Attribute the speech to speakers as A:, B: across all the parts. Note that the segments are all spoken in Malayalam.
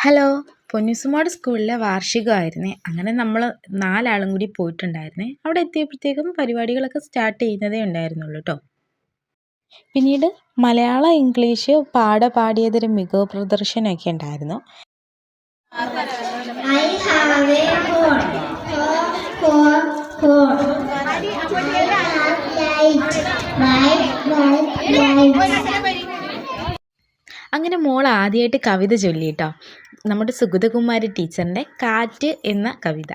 A: ഹലോ, പൊന്നിസുമോട് സ്കൂളിലെ വാർഷികമായിരുന്നേ. അങ്ങനെ നമ്മൾ 4 ആളും കൂടി പോയിട്ടുണ്ടായിരുന്നേ. അവിടെ എത്തിയപ്പോഴത്തേക്കും പരിപാടികളൊക്കെ സ്റ്റാർട്ട് ചെയ്യുന്നതേ ഉണ്ടായിരുന്നുള്ളൂ കേട്ടോ. പിന്നീട് മലയാളം, ഇംഗ്ലീഷ് പാടിയതൊരു മികവ് പ്രദർശനമൊക്കെ ഉണ്ടായിരുന്നു. അങ്ങനെ മോൾ ആദ്യമായിട്ട് കവിത ചൊല്ലിട്ടോ, നമ്മുടെ സുഗതകുമാരി ടീച്ചറിൻ്റെ കാറ്റ് എന്ന കവിത.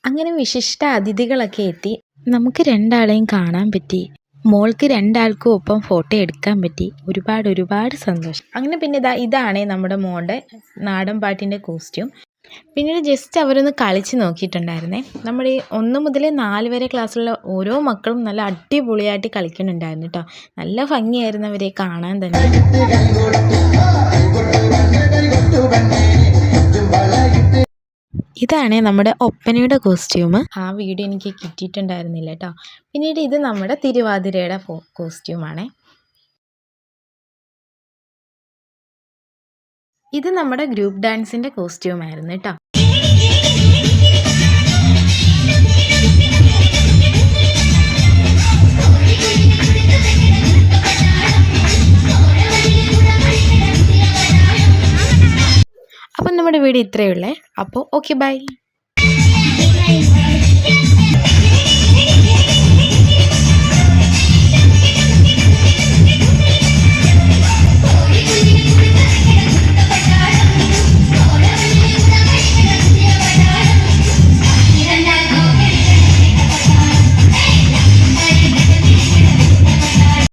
A: അങ്ങനെ വിശിഷ്ട അതിഥികളൊക്കെ എത്തി. നമുക്ക് 2 ആളെയും കാണാൻ പറ്റി. മോൾക്ക് 2 ആൾക്കും ഒപ്പം ഫോട്ടോ എടുക്കാൻ പറ്റി. ഒരുപാട് സന്തോഷം. അങ്ങനെ പിന്നെ ഇതാണ് നമ്മുടെ മോളുടെ നാടൻ പാട്ടിൻ്റെ കോസ്റ്റ്യൂം. പിന്നീട് ജസ്റ്റ് അവരൊന്ന് കളിച്ച് നോക്കിയിട്ടുണ്ടായിരുന്നേ. നമ്മുടെ 1 മുതൽ 4 വരെ ക്ലാസ്സിലുള്ള ഓരോ മക്കളും നല്ല അടിപൊളിയായിട്ട് കളിക്കുന്നുണ്ടായിരുന്നു കേട്ടോ. നല്ല ഭംഗിയായിരുന്നു അവരെ കാണാൻ തന്നെ. ഇതാണ് നമ്മുടെ ഒപ്പനയുടെ കോസ്റ്റ്യൂം. ആ വീഡിയോ എനിക്ക് കിട്ടിയിട്ടുണ്ടായിരുന്നില്ല കേട്ടോ. പിന്നീട് ഇത് നമ്മുടെ തിരുവാതിരയുടെ കോസ്റ്റ്യൂമാണ്. ഇത് നമ്മുടെ ഗ്രൂപ്പ് ഡാൻസിൻ്റെ കോസ്റ്റ്യൂമായിരുന്നു കേട്ടോ. അപ്പം നമ്മുടെ വീഡിയോ ഇത്രയേ ഉള്ളേ. അപ്പോൾ ഓക്കെ, ബൈ.